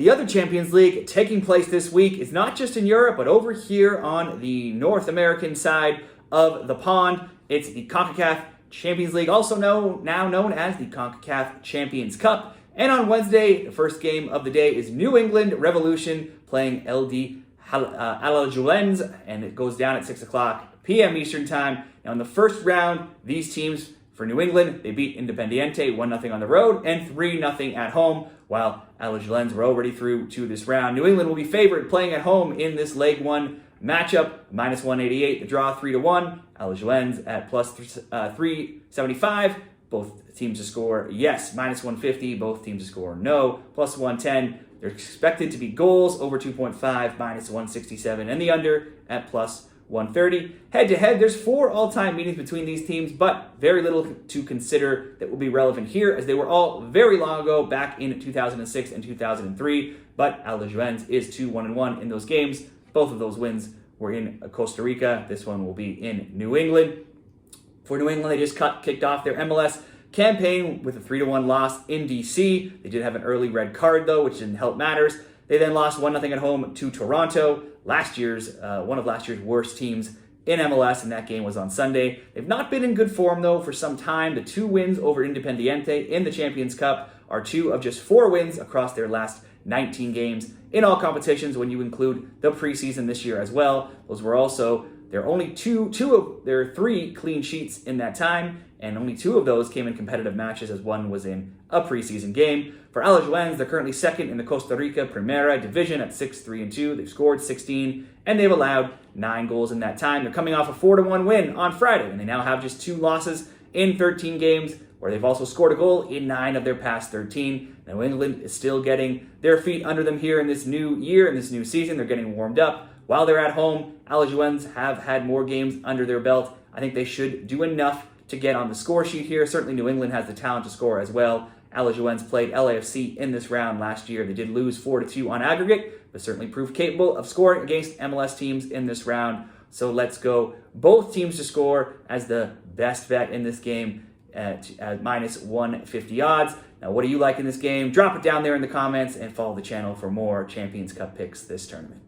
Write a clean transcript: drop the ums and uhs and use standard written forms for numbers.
The other Champions League taking place this week is not just in Europe, but over here on the North American side of the pond. It's the CONCACAF Champions League, also now known as the CONCACAF Champions Cup. And on Wednesday, the first game of the day is New England Revolution playing LD Alajuelense, and it goes down at 6 o'clock p.m. Eastern Time. Now, in the first round, these teams for New England, they beat Independiente 1-0 on the road and 3-0 at home, while Alajuelense were already through to this round. New England will be favored playing at home in this Leg 1 matchup, minus 188. The draw 3-1. Alajuelense at plus 375. Both teams to score yes, minus 150. Both teams to score no, plus 110. They're expected to be goals over 2.5, minus 167, and the under at plus 130. Head-to-head, there's 4 all-time meetings between these teams, but very little to consider that will be relevant here, as they were all very long ago, back in 2006 and 2003. But Alajuelense is 2-1-1 in those games. Both of those wins were in Costa Rica. This one will be in New England. For New England, they just kicked off their MLS campaign with a 3-1 loss in DC. They did have an early red card, though, which didn't help matters. They then lost 1-0 at home to Toronto, one of last year's worst teams in MLS, and that game was on Sunday. They've not been in good form, though, for some time. The 2 wins over Independiente in the Champions Cup are 2 of just 4 wins across their last 19 games in all competitions when you include the preseason this year as well. Those were also their only two of their 3 clean sheets in that time, and only 2 of those came in competitive matches, as one was in a preseason game. For Alajuelense, they're currently second in the Costa Rica Primera Division at 6-3-2. They've scored 16, and they've allowed 9 goals in that time. They're coming off a 4-1 win on Friday, and they now have just 2 losses in 13 games, where they've also scored a goal in 9 of their past 13. Now, England is still getting their feet under them here in this new year, in this new season. They're getting warmed up. While they're at home, Alajuelense have had more games under their belt. I think they should do enough to get on the score sheet here. Certainly New England has the talent to score as well. Alajuelense played LAFC in this round last year. They did lose 4-2 on aggregate, but certainly proved capable of scoring against MLS teams in this round. So let's go both teams to score as the best bet in this game at minus 150 odds. Now, what do you like in this game? Drop it down there in the comments and follow the channel for more Champions Cup picks this tournament.